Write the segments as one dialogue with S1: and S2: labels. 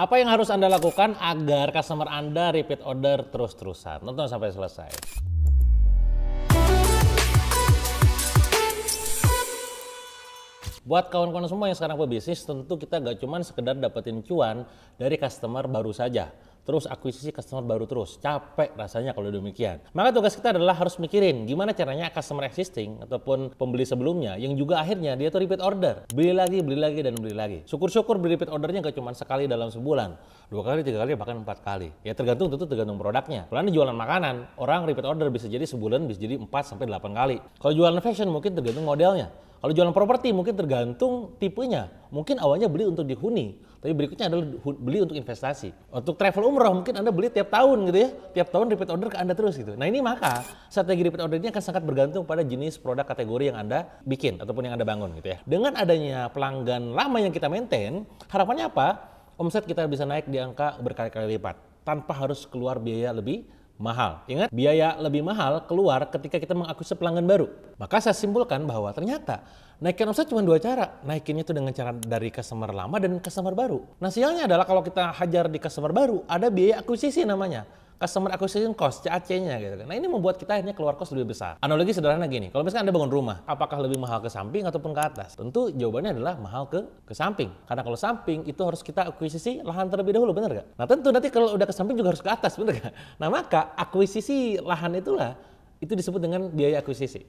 S1: Apa yang harus Anda lakukan agar customer Anda repeat order terus-terusan? Nonton sampai selesai. Buat kawan-kawan semua yang sekarang pebisnis, tentu kita gak cuma sekedar dapetin cuan dari customer baru saja. Terus akuisisi customer baru terus, capek rasanya kalau demikian. Maka tugas kita adalah harus mikirin gimana caranya customer existing ataupun pembeli sebelumnya yang juga akhirnya dia tuh repeat order. Beli lagi, dan beli lagi. Syukur-syukur beli repeat ordernya gak cuma sekali dalam sebulan. 2 kali, 3 kali, bahkan 4 kali. Ya tentu tergantung produknya. Kalau Anda jualan makanan, orang repeat order bisa jadi sebulan, bisa jadi 4 sampai 8 kali. Kalau jualan fashion mungkin tergantung modelnya. Kalau jualan properti mungkin tergantung tipenya. Mungkin awalnya beli untuk dihuni, tapi berikutnya adalah beli untuk investasi. Untuk travel umroh mungkin Anda beli tiap tahun gitu ya. Tiap tahun repeat order ke Anda terus gitu. Nah ini maka strategi repeat order ini akan sangat bergantung pada jenis produk kategori yang Anda bikin ataupun yang Anda bangun gitu ya. Dengan adanya pelanggan lama yang kita maintain, harapannya apa? Omset kita bisa naik di angka berkali-kali lipat tanpa harus keluar biaya lebih mahal. Ingat, biaya lebih mahal keluar ketika kita mengakuisisi pelanggan baru. Maka saya simpulkan bahwa ternyata naikin omset cuma 2 cara. Naikinnya itu dengan cara dari customer lama dan customer baru. Nah sialnya adalah kalau kita hajar di customer baru, ada biaya akuisisi namanya. Customer acquisition cost, CAC-nya gitu kan. Nah ini membuat kita akhirnya keluar cost lebih besar. Analogi sederhana gini, kalau misalkan Anda bangun rumah, apakah lebih mahal ke samping ataupun ke atas? Tentu jawabannya adalah mahal ke samping. Karena kalau samping itu harus kita akuisisi lahan terlebih dahulu, benar nggak? Nah tentu nanti kalau udah ke samping juga harus ke atas, benar nggak? Nah maka akuisisi lahan itulah, itu disebut dengan biaya akuisisi.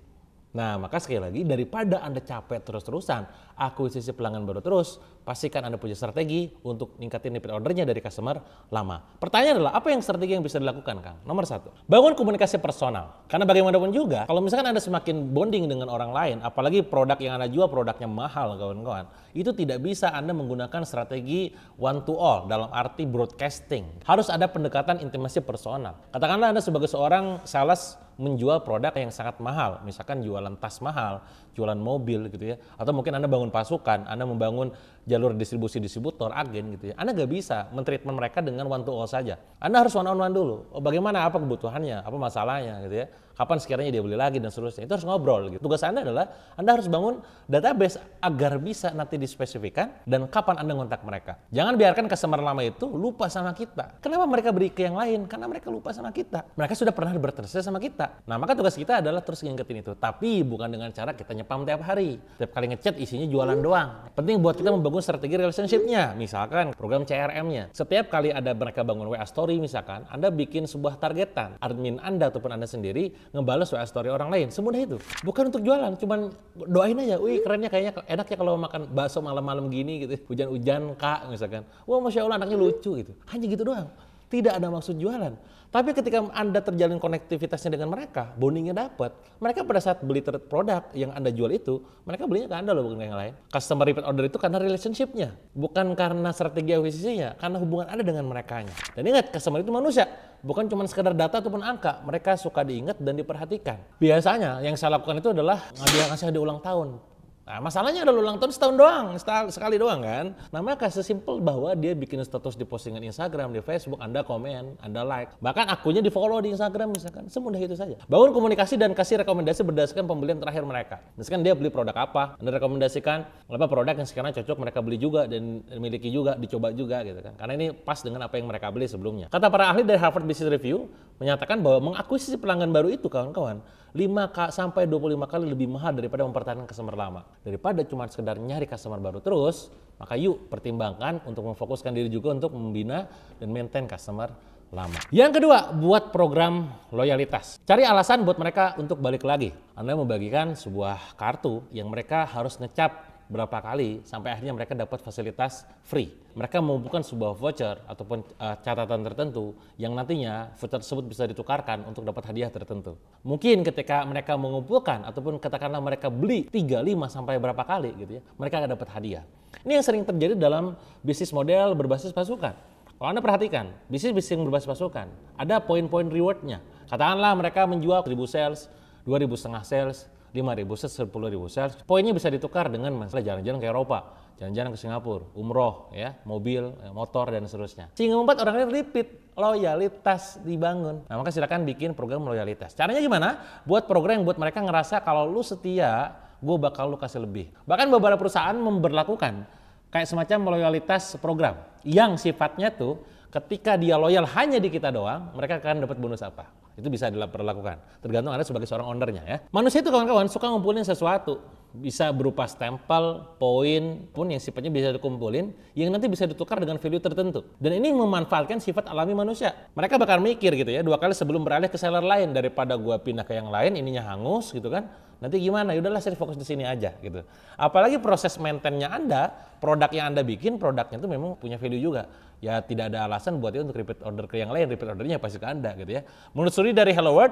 S1: Nah maka sekali lagi daripada Anda capek terus-terusan akuisisi pelanggan baru terus, pastikan Anda punya strategi untuk ningkatin repeat ordernya dari customer lama. Pertanyaan adalah apa yang strategi yang bisa dilakukan Kang? Nomor 1, bangun komunikasi personal. Karena bagaimanapun juga kalau misalkan Anda semakin bonding dengan orang lain, apalagi produk yang Anda jual produknya mahal kawan-kawan, itu tidak bisa Anda menggunakan strategi one to all dalam arti broadcasting. Harus ada pendekatan intimasi personal. Katakanlah Anda sebagai seorang sales menjual produk yang sangat mahal, misalkan jualan tas mahal, jualan mobil gitu ya, atau mungkin Anda bangun pasukan, Anda membangun jalur distributor, agen gitu ya. Anda nggak bisa men-treatment mereka dengan one to all saja. Anda harus one on one dulu. Oh, bagaimana, apa kebutuhannya, apa masalahnya gitu ya. Kapan sekiranya dia beli lagi dan seterusnya. Itu harus ngobrol gitu. Tugas Anda adalah Anda harus bangun database agar bisa nanti dispesifikan dan kapan Anda ngontak mereka. Jangan biarkan customer lama itu lupa sama kita. Kenapa mereka beri ke yang lain? Karena mereka lupa sama kita. Mereka sudah pernah bertransaksi sama kita. Nah, maka tugas kita adalah terus ngingetin itu. Tapi bukan dengan cara kita nyepam tiap hari. Tiap kali ngechat isinya jualan doang. Penting buat kita membangun strategi relationship-nya. Misalkan program CRM-nya. Setiap kali ada mereka bangun WA story misalkan, Anda bikin sebuah targetan. Admin Anda ataupun Anda sendiri ngebales WA story orang lain. Semudah itu. Bukan untuk jualan, cuman doain aja. Wih, kerennya kayaknya enak ya kalau makan bakso malam-malam gini gitu. Hujan-hujan Kak misalkan. Wah, Masya Allah anaknya lucu gitu. Hanya gitu doang. Tidak ada maksud jualan. Tapi ketika Anda terjalin konektivitasnya dengan mereka, bondingnya dapat. Mereka pada saat beli produk yang Anda jual itu, mereka belinya ke Anda loh, bukan ke yang lain. Customer repeat order itu karena relationship-nya, bukan karena strategi akuisisinya, karena hubungan Anda dengan merekanya. Dan ingat, customer itu manusia, bukan cuma sekedar data ataupun angka. Mereka suka diingat dan diperhatikan. Biasanya yang saya lakukan itu adalah ngasih hadiah ulang tahun. Nah, masalahnya adalah ulang tahun setahun doang, sekali doang kan. Nah, maka sesimpel bahwa dia bikin status di postingan Instagram, di Facebook, Anda komen, Anda like. Bahkan akunnya di follow di Instagram misalkan. Semudah itu saja. Bangun komunikasi dan kasih rekomendasi berdasarkan pembelian terakhir mereka. Misalkan dia beli produk apa, Anda rekomendasikan apa produk yang sekarang cocok mereka beli juga dan miliki juga, dicoba juga gitu kan. Karena ini pas dengan apa yang mereka beli sebelumnya. Kata para ahli dari Harvard Business Review menyatakan bahwa mengakuisisi pelanggan baru itu kawan-kawan 5 sampai 25 kali lebih mahal daripada mempertahankan customer lama. Daripada cuma sekedar nyari customer baru terus, maka yuk pertimbangkan untuk memfokuskan diri juga untuk membina dan maintain customer lama. Yang kedua, buat program loyalitas. Cari alasan buat mereka untuk balik lagi. Anda membagikan sebuah kartu yang mereka harus ngecap berapa kali sampai akhirnya mereka dapat fasilitas free. Mereka mengumpulkan sebuah voucher ataupun catatan tertentu yang nantinya voucher tersebut bisa ditukarkan untuk dapat hadiah tertentu. Mungkin ketika mereka mengumpulkan ataupun katakanlah mereka beli 3, 5 sampai berapa kali gitu ya, mereka akan dapat hadiah. Ini yang sering terjadi dalam bisnis model berbasis pasukan. Kalau Anda perhatikan, bisnis yang berbasis pasukan, ada poin-poin rewardnya. Katakanlah mereka menjual 1.000 sales, 2.500 sales, 5.000 sales, 10.000 sales. Poinnya bisa ditukar dengan masalah jalan-jalan ke Eropa, jalan-jalan ke Singapura, umroh, ya, mobil, motor, dan seterusnya. Sehingga membuat orang lain repeat, loyalitas dibangun. Nah, maka silakan bikin program loyalitas. Caranya gimana? Buat program yang buat mereka ngerasa kalau lu setia, gue bakal lu kasih lebih. Bahkan beberapa perusahaan memberlakukan kayak semacam loyalitas program yang sifatnya tuh ketika dia loyal hanya di kita doang, mereka akan dapat bonus apa. Itu bisa dilakukan. Tergantung Anda sebagai seorang ownernya ya. Manusia itu kawan-kawan suka ngumpulin sesuatu. Bisa berupa stempel, poin pun yang sifatnya bisa dikumpulin, yang nanti bisa ditukar dengan value tertentu. Dan ini memanfaatkan sifat alami manusia. Mereka bakal mikir gitu ya, 2 kali sebelum beralih ke seller lain. Daripada gua pindah ke yang lain, ininya hangus gitu kan. Nanti gimana? Yaudahlah saya fokus di sini aja gitu. Apalagi proses maintain-nya Anda, produk yang Anda bikin, produknya itu memang punya value juga. Ya tidak ada alasan buat dia untuk repeat order ke yang lain, repeat ordernya pasti ke Anda gitu ya. Menurut studi dari Hello World,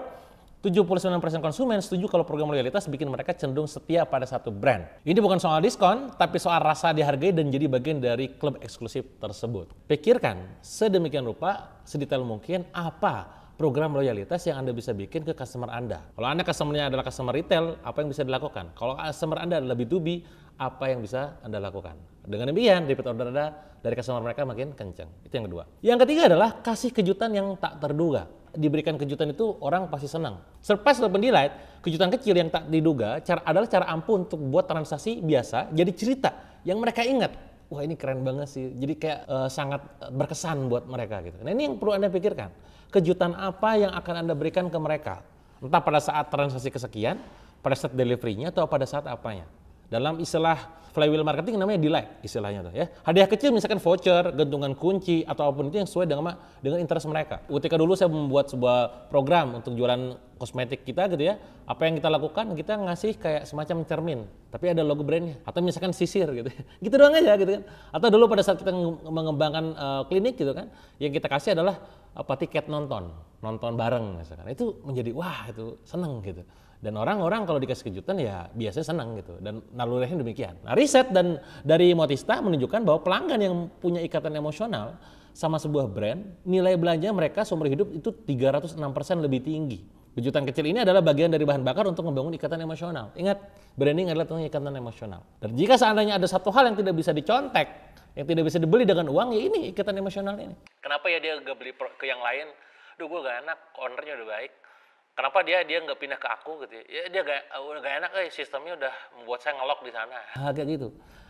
S1: 79% konsumen setuju kalau program loyalitas bikin mereka cenderung setia pada satu brand. Ini bukan soal diskon, tapi soal rasa dihargai dan jadi bagian dari klub eksklusif tersebut. Pikirkan sedemikian rupa, sedetail mungkin apa program loyalitas yang Anda bisa bikin ke customer Anda. Kalau Anda customer-nya adalah customer retail, apa yang bisa dilakukan? Kalau customer Anda adalah B2B, apa yang bisa Anda lakukan? Dengan demikian, repeat order Anda dari customer mereka makin kencang. Itu yang kedua. Yang ketiga adalah kasih kejutan yang tak terduga. Diberikan kejutan itu orang pasti senang. Surprise atau delight, kejutan kecil yang tak diduga adalah cara ampuh untuk buat transaksi biasa jadi cerita yang mereka ingat. Wah ini keren banget sih. Jadi kayak sangat berkesan buat mereka gitu. Nah ini yang perlu Anda pikirkan. Kejutan apa yang akan Anda berikan ke mereka? Entah pada saat transaksi kesekian, pada saat delivery-nya atau pada saat apanya. Dalam istilah flywheel marketing namanya delight istilahnya tuh ya. Hadiah kecil misalkan voucher, gantungan kunci atau apapun itu yang sesuai dengan interest mereka. Ketika dulu saya membuat sebuah program untuk jualan kosmetik kita gitu ya. Apa yang kita lakukan? Kita ngasih kayak semacam cermin, tapi ada logo brandnya. Atau misalkan sisir gitu. Gitu doang aja gitu kan. Atau dulu pada saat kita mengembangkan klinik gitu kan, yang kita kasih adalah tiket nonton bareng misalkan. Itu menjadi wah itu seneng gitu. Dan orang-orang kalau dikasih kejutan ya biasanya senang gitu. Dan nalurinya demikian. Nah riset dan dari Motista menunjukkan bahwa pelanggan yang punya ikatan emosional sama sebuah brand, nilai belanja mereka seumur hidup itu 306% lebih tinggi. Kejutan kecil ini adalah bagian dari bahan bakar untuk membangun ikatan emosional. Ingat, branding adalah tentang ikatan emosional. Dan jika seandainya ada satu hal yang tidak bisa dicontek, yang tidak bisa dibeli dengan uang, ya ini ikatan emosional ini. Kenapa ya dia gak beli ke yang lain? Duh gue gak enak, ownernya udah baik. Kenapa dia nggak pindah ke aku gitu ya? Dia udah gak enak, sistemnya udah membuat saya ngelok di sana. Kayak gitu.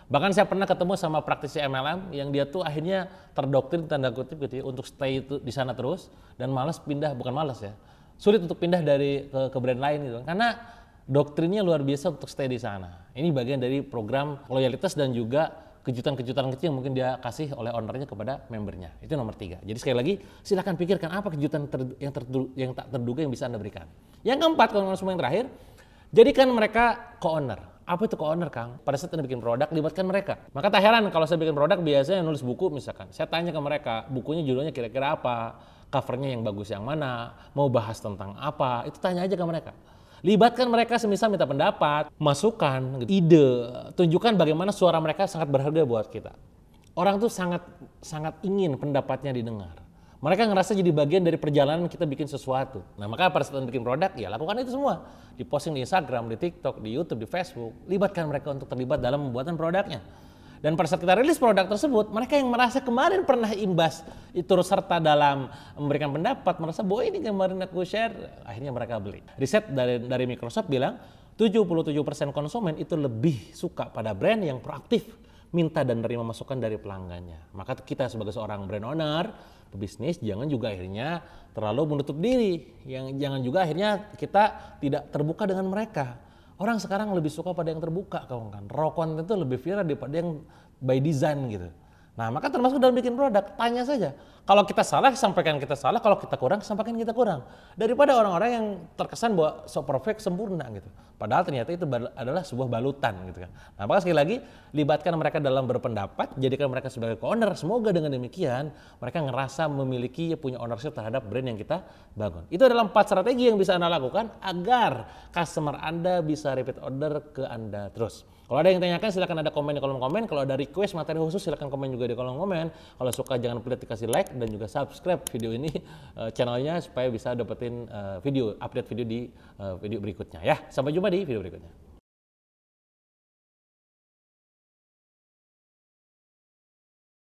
S1: Bahkan saya pernah ketemu sama praktisi MLM yang dia tuh akhirnya terdoktrin tanda kutip gitu ya untuk stay itu di sana terus dan malas pindah, bukan malas ya. Sulit untuk pindah dari ke brand lain gitu. Karena doktrinnya luar biasa untuk stay di sana. Ini bagian dari program loyalitas dan juga kejutan-kejutan kecil yang mungkin dia kasih oleh ownernya kepada membernya. Itu nomor 3. Jadi sekali lagi silakan pikirkan apa kejutan yang tak terduga yang bisa Anda berikan. Yang keempat, konsumen yang terakhir, jadikan mereka co-owner. Apa itu co-owner, Kang? Pada saat Anda bikin produk, libatkan mereka. Maka tak heran kalau saya bikin produk biasanya nulis buku misalkan. Saya tanya ke mereka, bukunya judulnya kira-kira apa? Covernya yang bagus yang mana? Mau bahas tentang apa? Itu tanya aja ke mereka. Libatkan mereka semisal minta pendapat, masukan, ide, tunjukkan bagaimana suara mereka sangat berharga buat kita. Orang tuh sangat ingin pendapatnya didengar. Mereka ngerasa jadi bagian dari perjalanan kita bikin sesuatu. Nah maka pada saat bikin produk ya lakukan itu semua. Diposting di Instagram, di TikTok, di YouTube, di Facebook. Libatkan mereka untuk terlibat dalam pembuatan produknya. Dan pada saat kita rilis produk tersebut, mereka yang merasa kemarin pernah imbas turut serta dalam memberikan pendapat, merasa bahwa ini kemarin aku share, akhirnya mereka beli. Riset dari Microsoft bilang 77% konsumen itu lebih suka pada brand yang proaktif, minta dan menerima masukan dari pelanggannya. Maka kita sebagai seorang brand owner, pebisnis, jangan juga akhirnya terlalu menutup diri. Jangan juga akhirnya kita tidak terbuka dengan mereka. Orang sekarang lebih suka pada yang terbuka, kawan kan. Raw content itu lebih viral daripada yang by design gitu. Nah, maka termasuk dalam bikin produk, tanya saja. Kalau kita salah, sampaikan kita salah. Kalau kita kurang, sampaikan kita kurang. Daripada orang-orang yang terkesan bahwa so perfect, sempurna gitu. Padahal ternyata itu adalah sebuah balutan gitu kan. Nah, maka sekali lagi, libatkan mereka dalam berpendapat, jadikan mereka sebagai co-owner. Semoga dengan demikian, mereka ngerasa memiliki, punya ownership terhadap brand yang kita bangun. Itu adalah 4 strategi yang bisa Anda lakukan agar customer Anda bisa repeat order ke Anda terus. Kalau ada yang tanyakan silakan ada komen di kolom komen. Kalau ada request materi khusus silakan komen juga di kolom komen. Kalau suka jangan lupa dikasih like dan juga subscribe video ini channelnya supaya bisa dapetin update video di video berikutnya ya. Sampai jumpa di video berikutnya.